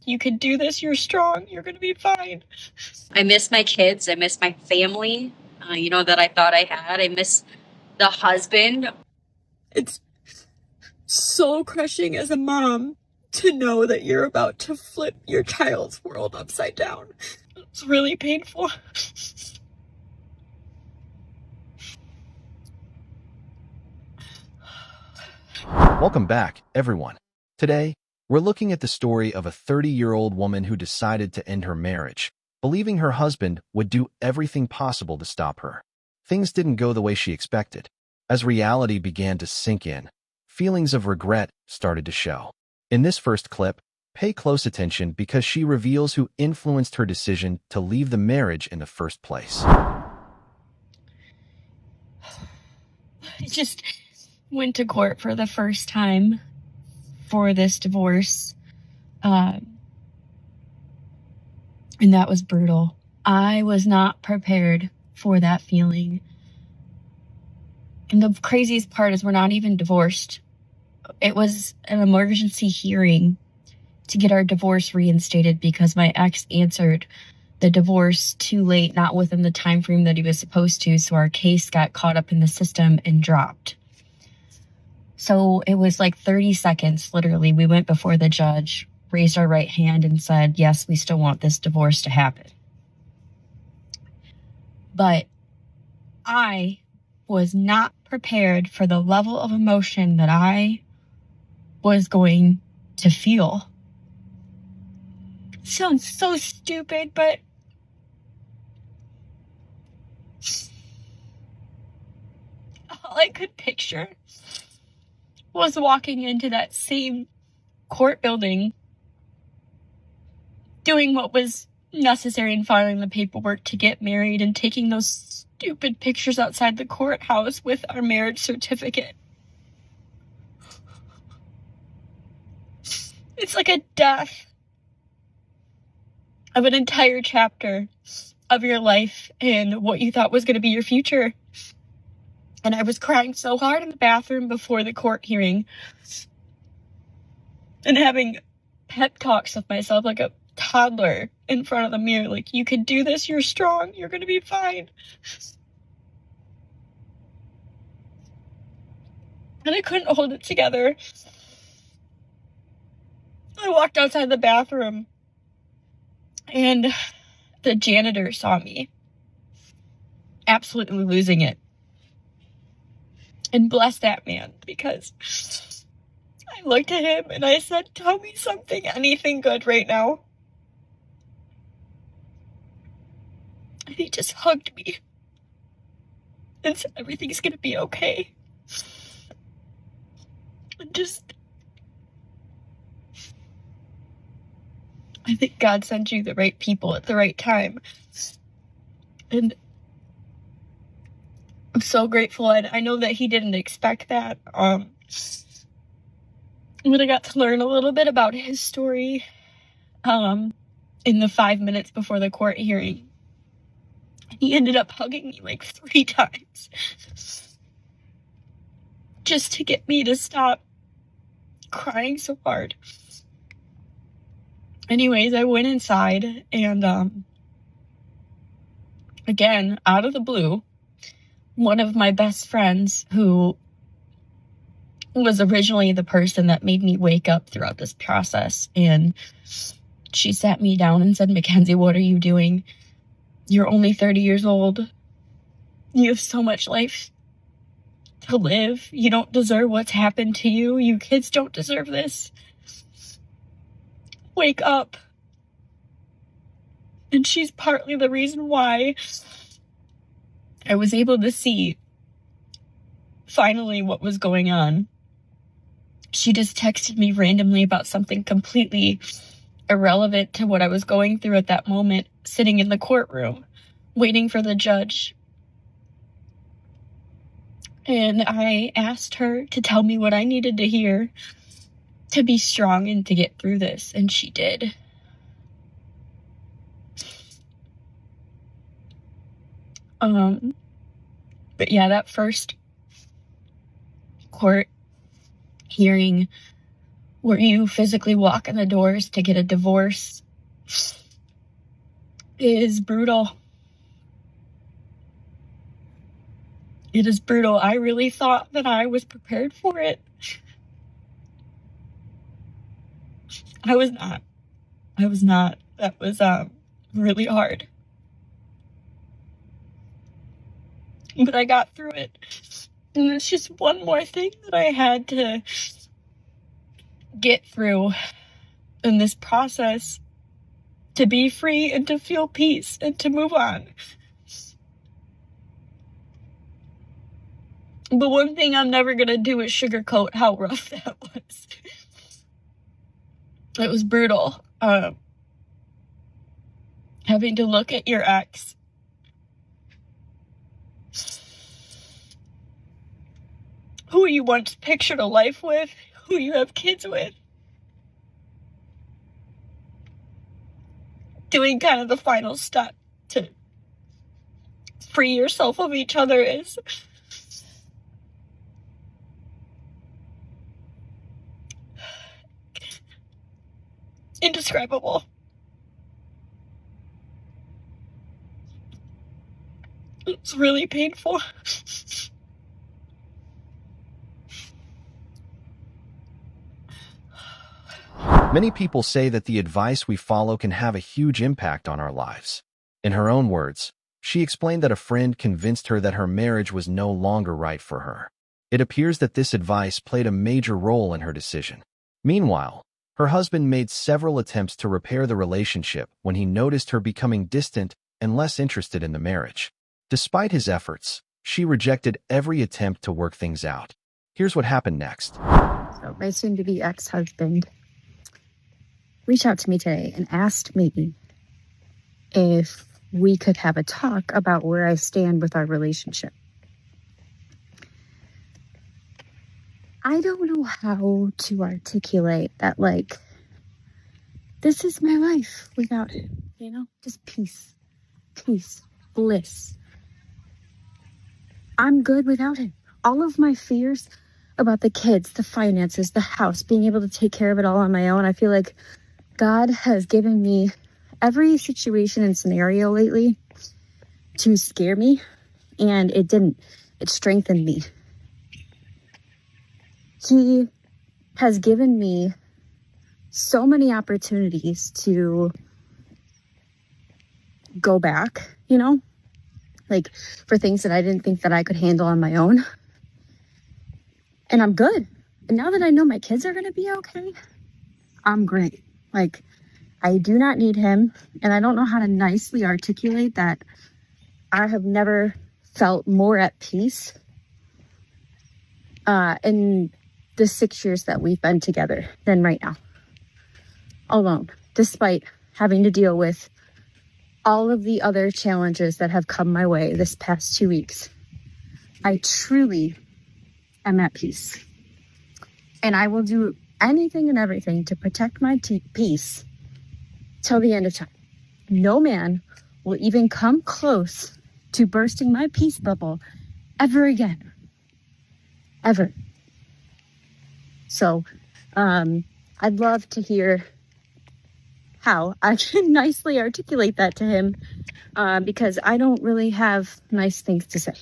you can do this, you're strong, you're gonna be fine. I miss my kids. I miss my family, that I thought I had. I miss the husband. It's soul crushing as a mom to know that you're about to flip your child's world upside down. It's really painful. Welcome back, everyone. Today, we're looking at the story of a 30-year-old woman who decided to end her marriage, believing her husband would do everything possible to stop her. Things didn't go the way she expected. As reality began to sink in, feelings of regret started to show. In this first clip, pay close attention because she reveals who influenced her decision to leave the marriage in the first place. I just went to court for the first time for this divorce. And that was brutal. I was not prepared for that feeling. And the craziest part is we're not even divorced. It was an emergency hearing to get our divorce reinstated because my ex answered the divorce too late, not within the time frame that he was supposed to. So our case got caught up in the system and dropped. So it was like 30 seconds, literally. We went before the judge, raised our right hand and said, yes, we still want this divorce to happen. But I was not prepared for the level of emotion that I was going to feel. Sounds so stupid, but all I could picture was walking into that same court building, doing what was necessary and filing the paperwork to get married and taking those stupid pictures outside the courthouse with our marriage certificate. It's like a death of an entire chapter of your life and what you thought was going to be your future. And I was crying so hard in the bathroom before the court hearing and having pep talks with myself like a toddler in front of the mirror. Like, you can do this, you're strong, you're going to be fine. And I couldn't hold it together. I walked outside the bathroom and the janitor saw me absolutely losing it. And bless that man, because I looked at him and I said, tell me something, anything good right now. And he just hugged me and said, everything's gonna be okay. And I think God sent you the right people at the right time. And I'm so grateful. And I know that he didn't expect that. But I got to learn a little bit about his story in the 5 minutes before the court hearing. He ended up hugging me like 3 times just to get me to stop crying so hard. Anyways, I went inside and again, out of the blue, one of my best friends who was originally the person that made me wake up throughout this process, and she sat me down and said, Mackenzie, what are you doing? You're only 30 years old. You have so much life to live. You don't deserve what's happened to you. You kids don't deserve this. Wake up. And she's partly the reason why I was able to see finally what was going on. She just texted me randomly about something completely irrelevant to what I was going through at that moment, sitting in the courtroom, waiting for the judge. And I asked her to tell me what I needed to hear to be strong and to get through this, and she did. But yeah, that first court hearing where you physically walk in the doors to get a divorce is brutal. It is brutal. I really thought that I was prepared for it. I was not. That was really hard. But I got through it. And it's just one more thing that I had to get through in this process to be free and to feel peace and to move on. But one thing I'm never going to do is sugarcoat how rough that was. It was brutal. Having to look at your ex who you once pictured a life with, who you have kids with, doing kind of the final step to free yourself of each other is indescribable. It's really painful. Many people say that the advice we follow can have a huge impact on our lives. In her own words, she explained that a friend convinced her that her marriage was no longer right for her. It appears that this advice played a major role in her decision. Meanwhile, her husband made several attempts to repair the relationship when he noticed her becoming distant and less interested in the marriage. Despite his efforts, she rejected every attempt to work things out. Here's what happened next. So my soon-to-be ex-husband reached out to me today and asked me if we could have a talk about where I stand with our relationship. I don't know how to articulate that, like, this is my life without him, you know? Just peace, bliss. I'm good without him. All of my fears about the kids, the finances, the house, being able to take care of it all on my own, I feel like God has given me every situation and scenario lately to scare me, and it didn't. It strengthened me. He has given me so many opportunities to go back, you know, like for things that I didn't think that I could handle on my own. And I'm good. And now that I know my kids are going to be okay, I'm great. Like, I do not need him. And I don't know how to nicely articulate that I have never felt more at peace in the 6 years that we've been together than right now. Alone, despite having to deal with all of the other challenges that have come my way this past 2 weeks. I truly am at peace. And I will do anything and everything to protect my peace till the end of time. No man will even come close to bursting my peace bubble ever again. Ever. So, I'd love to hear how I can nicely articulate that to him, because I don't really have nice things to say.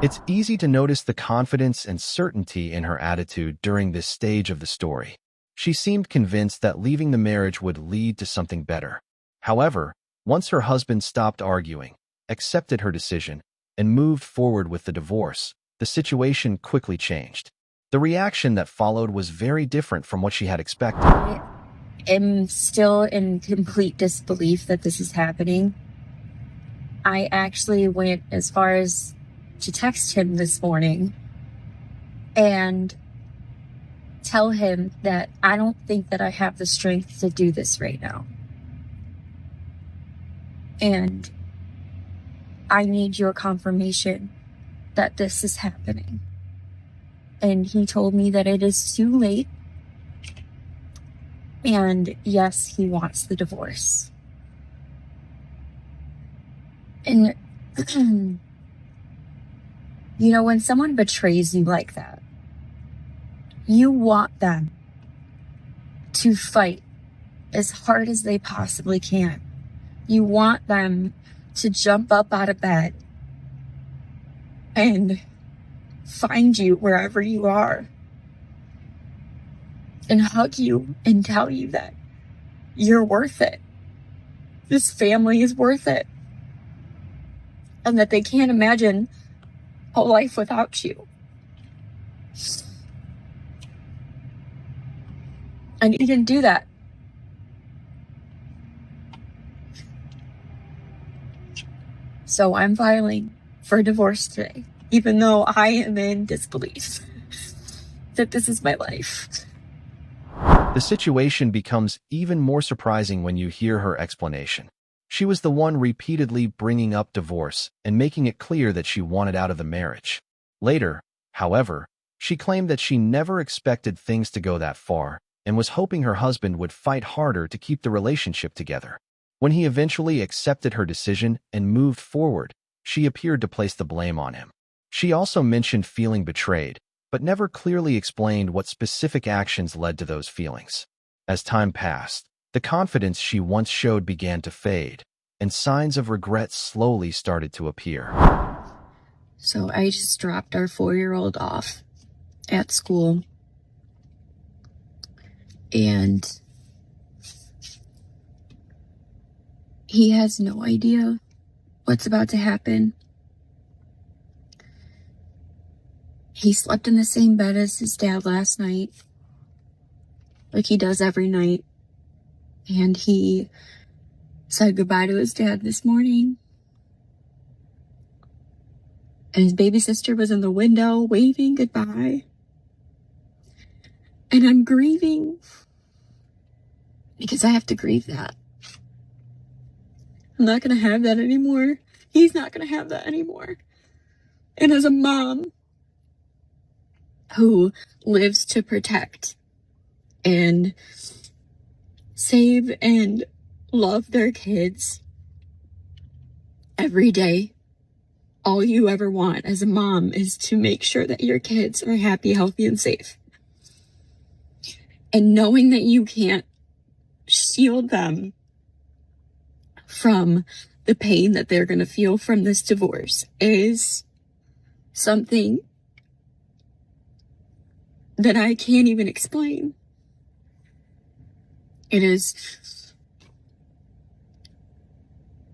It's easy to notice the confidence and certainty in her attitude during this stage of the story. She seemed convinced that leaving the marriage would lead to something better. However, once her husband stopped arguing, accepted her decision, and moved forward with the divorce, the situation quickly changed. The reaction that followed was very different from what she had expected. I am still in complete disbelief that this is happening. I actually went as far as to text him this morning and tell him that I don't think that I have the strength to do this right now. And I need your confirmation that this is happening. And he told me that it is too late. And yes, he wants the divorce. And, you know, when someone betrays you like that, You want them to fight as hard as they possibly can. You want them to jump up out of bed and find you wherever you are and hug you and tell you that you're worth it. This family is worth it. And that they can't imagine a life without you. And you didn't do that. So I'm filing for divorce today, even though I am in disbelief that this is my life. The situation becomes even more surprising when you hear her explanation. She was the one repeatedly bringing up divorce and making it clear that she wanted out of the marriage. Later, however, she claimed that she never expected things to go that far and was hoping her husband would fight harder to keep the relationship together. When he eventually accepted her decision and moved forward, she appeared to place the blame on him. She also mentioned feeling betrayed, but never clearly explained what specific actions led to those feelings. As time passed, the confidence she once showed began to fade, and signs of regret slowly started to appear. So I just dropped our 4-year-old off at school, and he has no idea what's about to happen. He slept in the same bed as his dad last night, like he does every night. And he said goodbye to his dad this morning. And his baby sister was in the window waving goodbye. And I'm grieving because I have to grieve that. I'm not going to have that anymore. He's not going to have that anymore. And as a mom who lives to protect and save and love their kids every day, all you ever want as a mom is to make sure that your kids are happy, healthy, and safe. And knowing that you can't shield them from the pain that they're going to feel from this divorce is something that I can't even explain. It is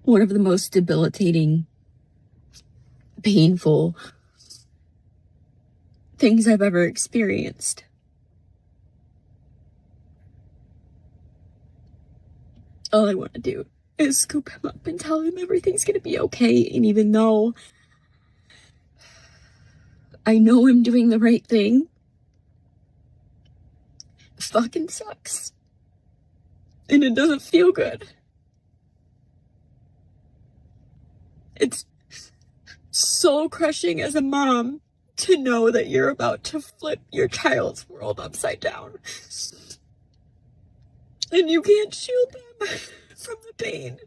one of the most debilitating, painful things I've ever experienced. All I want to do is scoop him up and tell him everything's going to be okay. And even though I know I'm doing the right thing, it fucking sucks. And it doesn't feel good. It's soul crushing as a mom to know that you're about to flip your child's world upside down. And you can't shield them from the pain.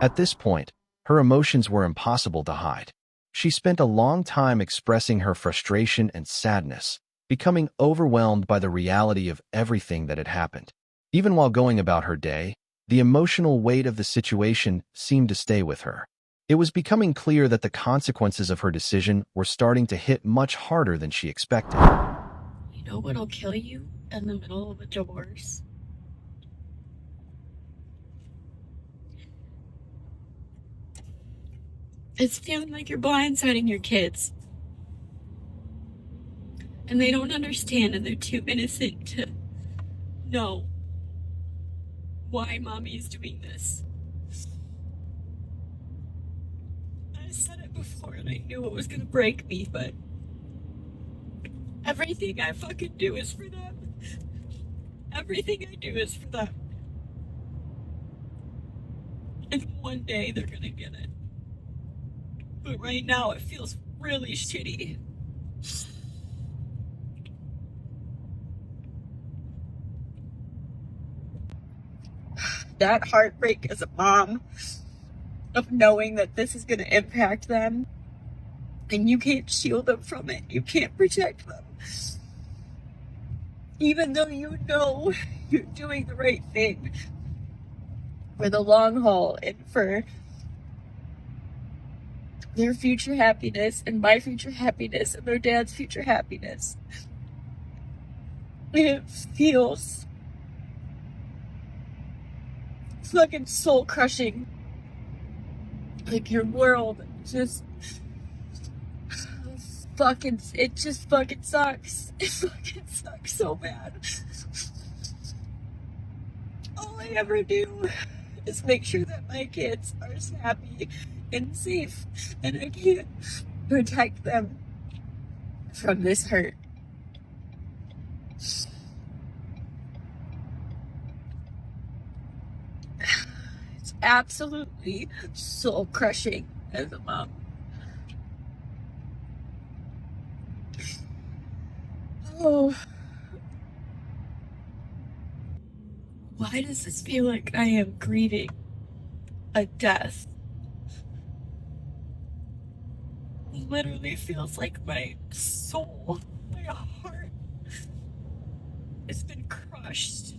At this point, her emotions were impossible to hide. She spent a long time expressing her frustration and sadness, becoming overwhelmed by the reality of everything that had happened. Even while going about her day, the emotional weight of the situation seemed to stay with her. It was becoming clear that the consequences of her decision were starting to hit much harder than she expected. You know what'll kill you in the middle of a divorce? It's feeling like you're blindsiding your kids. And they don't understand, and they're too innocent to know why mommy's doing this. I said it before and I knew it was gonna break me, but everything I fucking do is for them. Everything I do is for them. And one day they're gonna get it. But right now it feels really shitty. that heartbreak as a mom of knowing that this is going to impact them and you can't shield them from it. You can't protect them. Even though you know you're doing the right thing for the long haul and for their future happiness and my future happiness and their dad's future happiness. It feels fucking soul crushing. Like your world just it just fucking sucks. It fucking sucks so bad. All I ever do is make sure that my kids are happy and safe, and I can't protect them from this hurt. It's absolutely soul crushing as a mom. Oh, why does this feel like I am grieving a death? It literally feels like my soul, my heart has been crushed.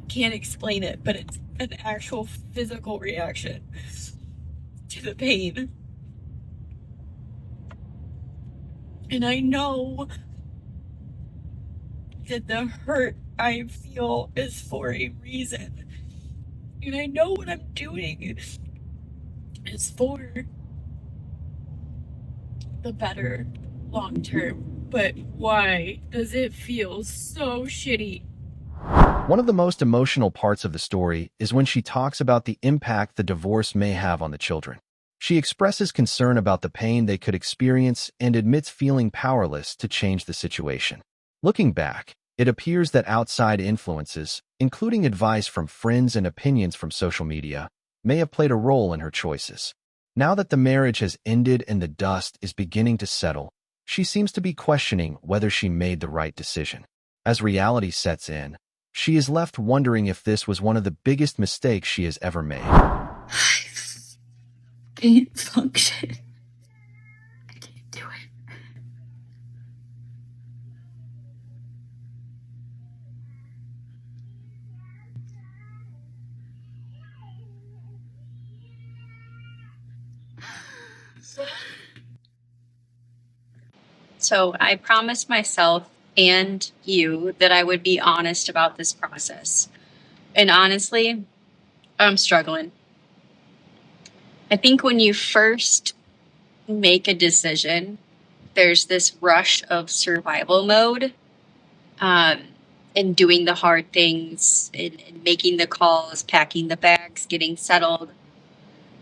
Can't explain it, but it's an actual physical reaction to the pain. And I know that the hurt I feel is for a reason. And I know what I'm doing is for the better long term. But why does it feel so shitty? One of the most emotional parts of the story is when she talks about the impact the divorce may have on the children. She expresses concern about the pain they could experience and admits feeling powerless to change the situation. Looking back, it appears that outside influences, including advice from friends and opinions from social media, may have played a role in her choices. Now that the marriage has ended and the dust is beginning to settle, she seems to be questioning whether she made the right decision. As reality sets in, she is left wondering if this was one of the biggest mistakes she has ever made. I can't function. I can't do it. So I promised myself and you that I would be honest about this process. And honestly, I'm struggling. I think when you first make a decision, there's this rush of survival mode, and doing the hard things and making the calls, packing the bags, getting settled,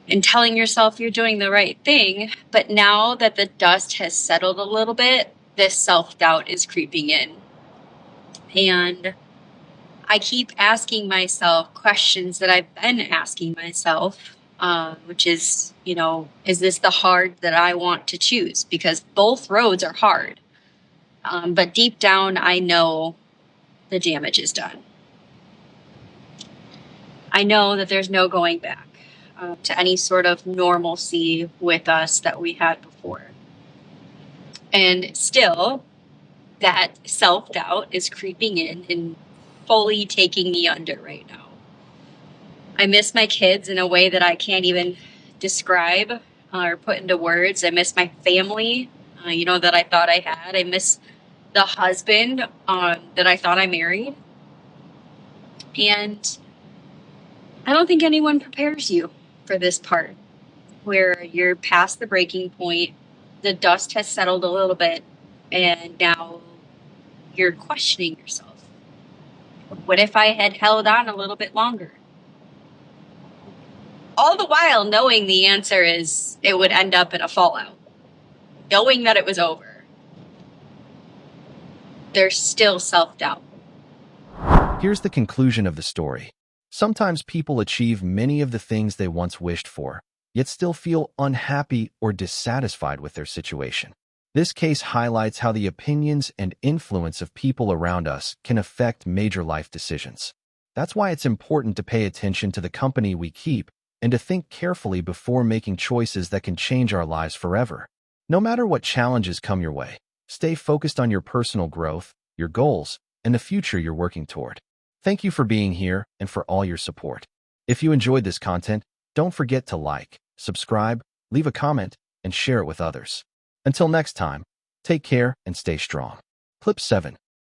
and telling yourself you're doing the right thing. But now that the dust has settled a little bit, this self-doubt is creeping in. And I keep asking myself questions that I've been asking myself, which is, is this the hard that I want to choose? Because both roads are hard. But deep down, I know the damage is done. I know that there's no going back to any sort of normalcy with us that we had before. And still, that self-doubt is creeping in and fully taking me under right now. I miss my kids in a way that I can't even describe or put into words. I miss my family, that I thought I had. I miss the husband that I thought I married. And I don't think anyone prepares you for this part where you're past the breaking point, the dust has settled a little bit, and now you're questioning yourself. What if I had held on a little bit longer? All the while knowing the answer is it would end up in a fallout. Knowing that it was over. There's still self-doubt. Here's the conclusion of the story. Sometimes people achieve many of the things they once wished for, yet still feel unhappy or dissatisfied with their situation. This case highlights how the opinions and influence of people around us can affect major life decisions. That's why it's important to pay attention to the company we keep and to think carefully before making choices that can change our lives forever. No matter what challenges come your way, stay focused on your personal growth, your goals, and the future you're working toward. Thank you for being here and for all your support. If you enjoyed this content, don't forget to like, subscribe, leave a comment, and share it with others. Until next time, take care and stay strong. Clip 7.